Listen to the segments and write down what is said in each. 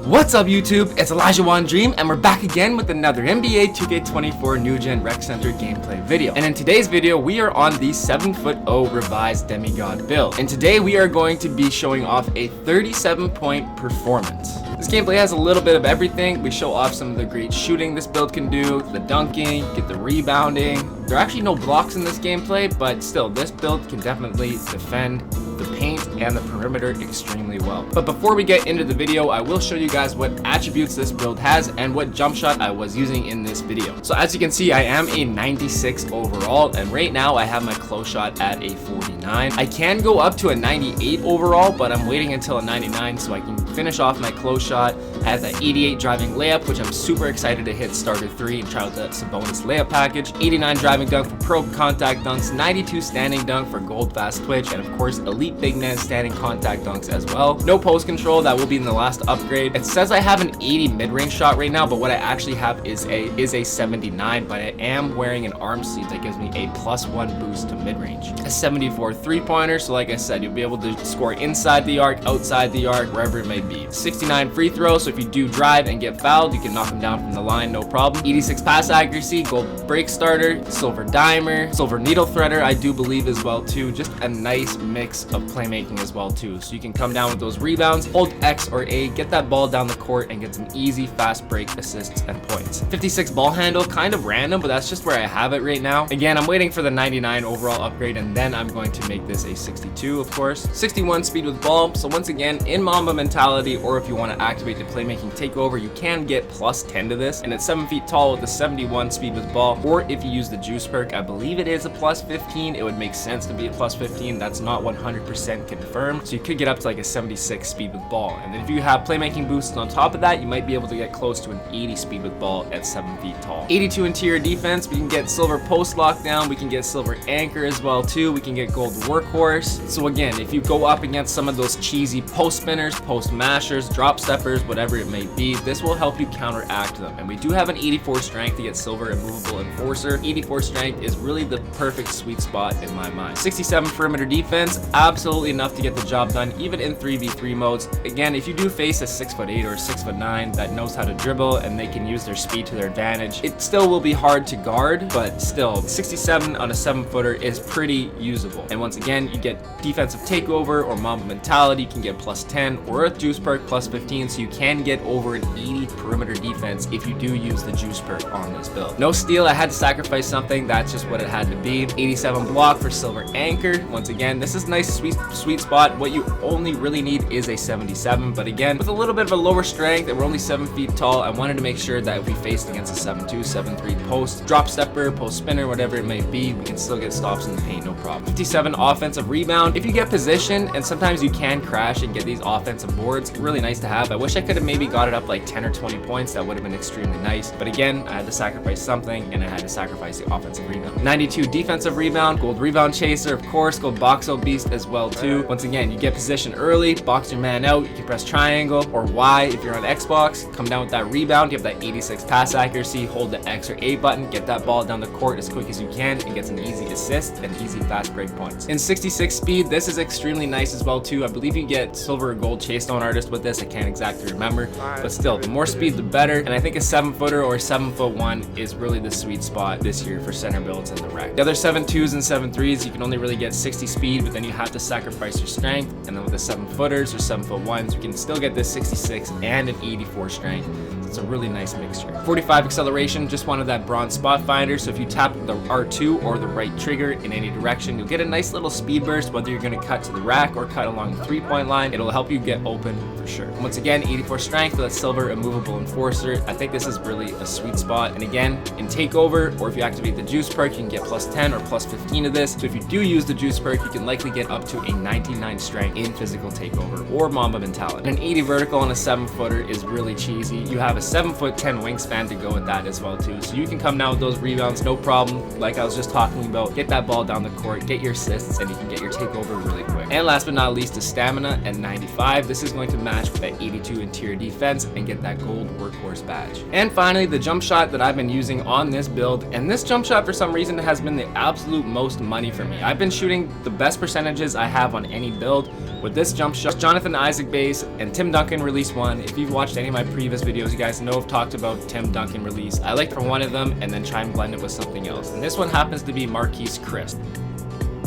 What's up YouTube, it's Elijah One Dream and we're back again with another NBA 2K24 New Gen Rec Center gameplay video. And in today's video, we are on the 7'0" revised Demigod build. And today we are going to be showing off a 37-point performance. This gameplay has a little bit of everything. We show off some of the great shooting this build can do, the dunking, get the rebounding. There are actually no blocks in this gameplay, but still, this build can definitely defend the paint and the perimeter extremely well. But before we get into the video, I will show you guys what attributes this build has and what jump shot I was using in this video. So as you can see, I am a 96 overall, and right now I have my close shot at a 49. I can go up to a 98 overall, but I'm waiting until a 99 so I can finish off my close shot. I have that 88 driving layup, which I'm super excited to hit starter 3 and try out that Sabonis layup package. 89 driving dunk for pro contact dunks, 92 standing dunk for gold fast twitch, and of course elite big man standing contact dunks as well. No post control, that will be in the last upgrade. It says I have an 80 mid-range shot right now, but what I actually have is a 79, but I am wearing an arm sleeve that gives me a +1 boost to mid-range. A 74 3-pointer, so like I said, you'll be able to score inside the arc, outside the arc, wherever it may be. 69 free throw, so if you do drive and get fouled, you can knock them down from the line, no problem. 86 pass accuracy, gold break starter, silver dimer, silver needle threader, I do believe as well too. Just a nice mix of playmaking as well too, so you can come down with those rebounds, hold X or A, get that ball down the court and get some easy fast break assists and points. 56 ball handle, kind of random, but that's just where I have it right now. Again, I'm waiting for the 99 overall upgrade and then I'm going to make this a 62, of course. 61 speed with ball, so once again, in Mamba mentality, or if you want to activate the playmaking takeover, you can get +10 to this, and it's 7 feet tall with a 71 speed with ball, or if you use the juice perk, I believe it is a +15. It would make sense to be a +15. That's not 100% confirmed, so you could get up to like a 76 speed with ball, and then if you have playmaking boosts on top of that, you might be able to get close to an 80 speed with ball at 7 feet tall. 82 interior defense, we can get silver post lockdown, we can get silver anchor as well too, we can get gold workhorse. So again, if you go up against some of those cheesy post spinners, post mashers, drop steppers, whatever it may be, this will help you counteract them. And we do have an 84 strength to get silver immovable enforcer. 84 strength is really the perfect sweet spot in my mind. 67 perimeter defense, absolutely enough to get the job done even in 3v3 modes. Again, if you do face a 6'8" or a 6'9" that knows how to dribble and they can use their speed to their advantage, it still will be hard to guard, but still 67 on a 7-footer is pretty usable. And once again, you get defensive takeover or Mamba mentality, you can get +10, or a juice perk +15, so you can get over an 80 perimeter defense if you do use the juice perk on this build. No steal, I had to sacrifice something, that's just what it had to be. 87 block for silver anchor. Once again, this is nice sweet spot. What you only really need is a 77, but again, with a little bit of a lower strength and we're only 7 feet tall, I wanted to make sure that if we faced against a 7'2", 7'3" post, drop stepper, post spinner, whatever it may be, we can still get stops in the paint, no problem. 57 offensive rebound. If you get position, and sometimes you can crash and get these offensive boards, really nice to have. I wish I could have maybe got it up like 10 or 20 points, that would have been extremely nice, but again, I had to sacrifice something and I had to sacrifice the offensive rebound. 92 defensive rebound, gold rebound chaser, of course, gold box out beast as well too. Once again, you get position early, box your man out, you can press triangle or Y if you're on Xbox, come down with that rebound, you have that 86 pass accuracy, hold the X or A button, get that ball down the court as quick as you can and get some easy assists and easy fast break points. In 66 speed, this is extremely nice as well too. I believe you get silver or gold chase down artist with this, I can't exactly remember, but still, the more speed the better, and I think a 7-footer or 7'1" is really the sweet spot this year for center builds in the rec. The other 7'2s and 7'3s, you can only really get 60 speed, but then you have to sacrifice your strength, and then with the 7-footers or 7'1s, you can still get this 66 and an 84 strength. It's a really nice mixture. 45 acceleration, just wanted that bronze spot finder, so if you tap the R2 or the right trigger in any direction, you'll get a nice little speed burst, whether you're going to cut to the rack or cut along the 3-point line, it'll help you get open for sure. Once again, 84 strength with that silver immovable enforcer. I think this is really a sweet spot, and again, in takeover, or if you activate the juice perk, you can get +10 or +15 of this, so if you do use the juice perk, you can likely get up to a 99 strength in physical takeover or Mamba mentality. And an 80 vertical on a 7-footer is really cheesy. You have a 7'10" wingspan to go with that as well too, so you can come down with those rebounds, no problem. Like I was just talking about, get that ball down the court, get your assists, and you can get your takeover really quick. And last but not least is stamina at 95. This is going to match with that 82 interior defense and get that gold workhorse badge. And finally, the jump shot that I've been using on this build, and this jump shot for some reason has been the absolute most money for me. I've been shooting the best percentages I have on any build with this jump shot. Jonathan Isaac base and Tim Duncan release one. If you've watched any of my previous videos, you guys know I've talked about Tim Duncan release. I like for one of them and then try and blend it with something else. And this one happens to be Marquise Chris.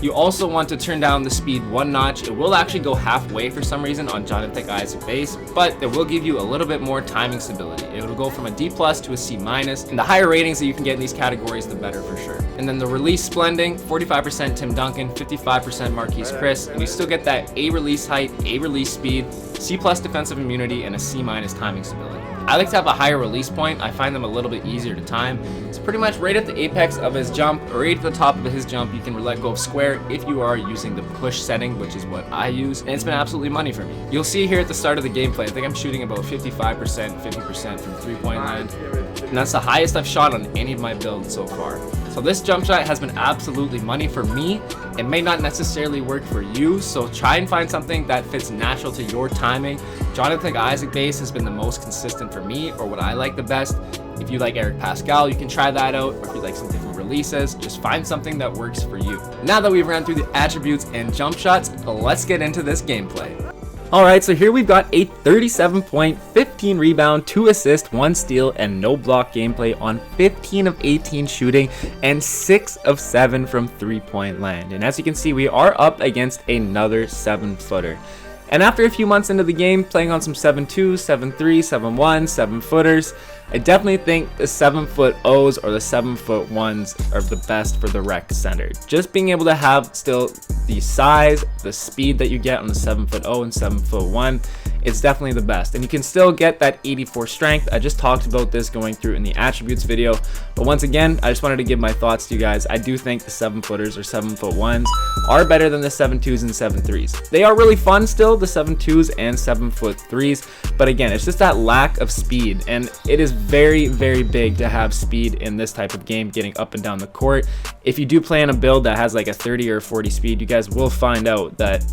You also want to turn down the speed one notch. It will actually go halfway for some reason on Jonathan Isaac base, but it will give you a little bit more timing stability. It will go from a D+ to a C-, and the higher ratings that you can get in these categories, the better for sure. And then the release blending, 45% Tim Duncan, 55% Marquise Chris, and you still get that A release height, A release speed, C+ defensive immunity, and a C- timing stability. I like to have a higher release point. I find them a little bit easier to time. It's pretty much right at the apex of his jump, or right at the top of his jump. You can let go of square if you are using the push setting, which is what I use, and it's been absolutely money for me. You'll see here at the start of the gameplay, I think I'm shooting about 55%, 50% from 3-point land, and that's the highest I've shot on any of my builds so far. So this jump shot has been absolutely money for me. It may not necessarily work for you, so try and find something that fits natural to your timing. Jonathan Isaac base has been the most consistent for me, or what I like the best. If you like Eric Pascal, you can try that out, or if you like some different releases, just find something that works for you. Now that we've ran through the attributes and jump shots, let's get into this gameplay. Alright, so here we've got a 37 point, 15 rebound, 2 assist, 1 steal, and no block gameplay on 15 of 18 shooting and 6 of 7 from 3-point land. And as you can see, we are up against another 7-footer. And after a few months into the game, playing on some 7.2, 7.3, 7.1, 7-footers, I definitely think the 7-foot-O's or the 7-foot-1s are the best for the rec center. Just being able to have still the size, the speed that you get on the 7-foot-O and 7-foot-1, it's definitely the best. And you can still get that 84 strength. I just talked about this going through in the attributes video. But once again, I just wanted to give my thoughts to you guys. I do think the 7-footers or 7-foot-1s are better than the 7.2s and 7.3s. They are really fun still, the 7.2s and 7-foot-3s. But again, it's just that lack of speed. And it is very, very big to have speed in this type of game, getting up and down the court. If you do play on a build that has like a 30 or 40 speed, you guys will find out that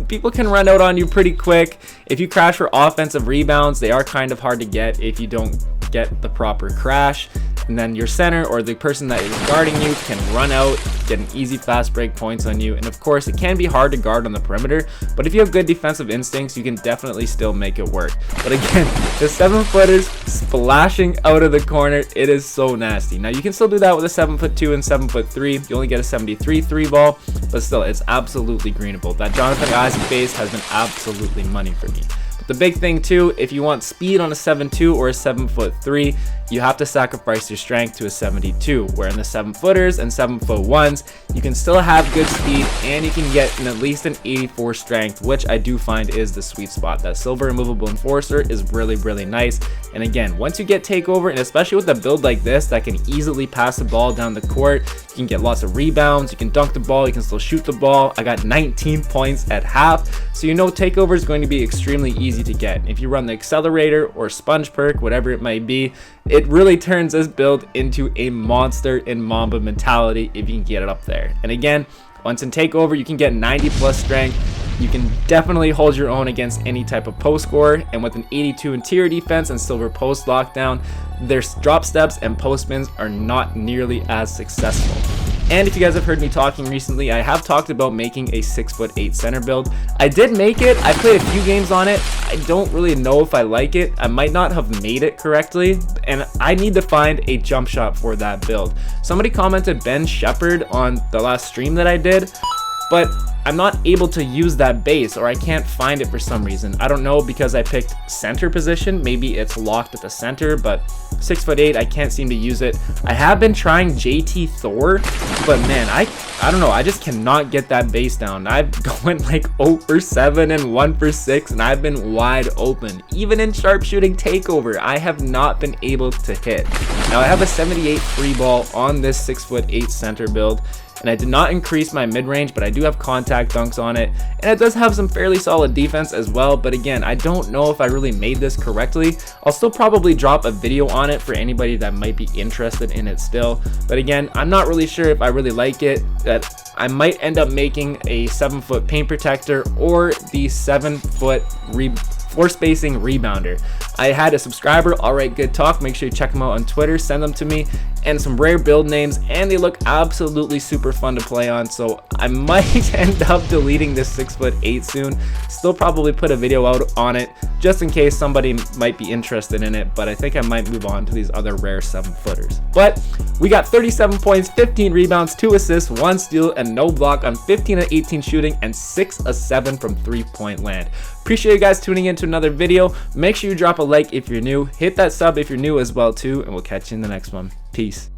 people can run out on you pretty quick. If you crash for offensive rebounds, they are kind of hard to get if you don't get the proper crash. And then your center or the person that is guarding you can run out, get an easy fast break points on you. And of course, it can be hard to guard on the perimeter, but if you have good defensive instincts, you can definitely still make it work. But again, the 7-footers splashing out of the corner, it is so nasty. Now you can still do that with a 7-foot-2 and 7-foot-3. You only get a 73 3-ball, but still, it's absolutely greenable. That Jonathan Isaac base has been absolutely money for me. The big thing too, if you want speed on a 7.2 or a 7-foot-3, you have to sacrifice your strength to a 72, where in the 7-footers and 7-foot-1s, you can still have good speed and you can get at least an 84 strength, which I do find is the sweet spot. That silver immovable enforcer is really, really nice. And again, once you get takeover, and especially with a build like this that can easily pass the ball down the court, you can get lots of rebounds, you can dunk the ball, you can still shoot the ball. I got 19 points at half, so you know takeover is going to be extremely easy to get. If you run the accelerator or sponge perk, whatever it might be, it really turns this build into a monster in Mamba mentality if you can get it up there. And again, once in takeover, you can get 90 plus strength. You can definitely hold your own against any type of post scorer, and with an 82 interior defense and silver post lockdown, their drop steps and post spins are not nearly as successful. And if you guys have heard me talking recently, I have talked about making a 6'8" center build. I did make it. I played a few games on it. I don't really know if I like it. I might not have made it correctly, and I need to find a jump shot for that build. Somebody commented Ben Shepherd on the last stream that I did, but I'm not able to use that base, or I can't find it for some reason. I don't know, because I picked center position. Maybe it's locked at the center, but 6'8", I can't seem to use it. I have been trying JT Thor, but man, I don't know. I just cannot get that base down. I've gone like 0 for 7 and 1 for 6, and I've been wide open. Even in sharpshooting takeover, I have not been able to hit. Now I have a 78 free ball on this 6'8" center build, and I did not increase my mid-range, but I do have contact dunks on it, and it does have some fairly solid defense as well. But again, I don't know if I really made this correctly. I'll still probably drop a video on it for anybody that might be interested in it still, but again, I'm not really sure if I really like it. That I might end up making a 7-foot paint protector or the 7-foot floor spacing rebounder. I had a subscriber, alright good talk, make sure you check them out on Twitter, send them to me, and some rare build names, and they look absolutely super fun to play on, so I might end up deleting this 6'8" soon. Still probably put a video out on it just in case somebody might be interested in it, but I think I might move on to these other rare 7-footers. But we got 37 points, 15 rebounds, 2 assists, 1 steal, and no block on 15 of 18 shooting and 6 of 7 from 3-point land. Appreciate you guys tuning in to another video. Make sure you drop a like if you're new, hit that sub if you're new as well too, and we'll catch you in the next one. Peace.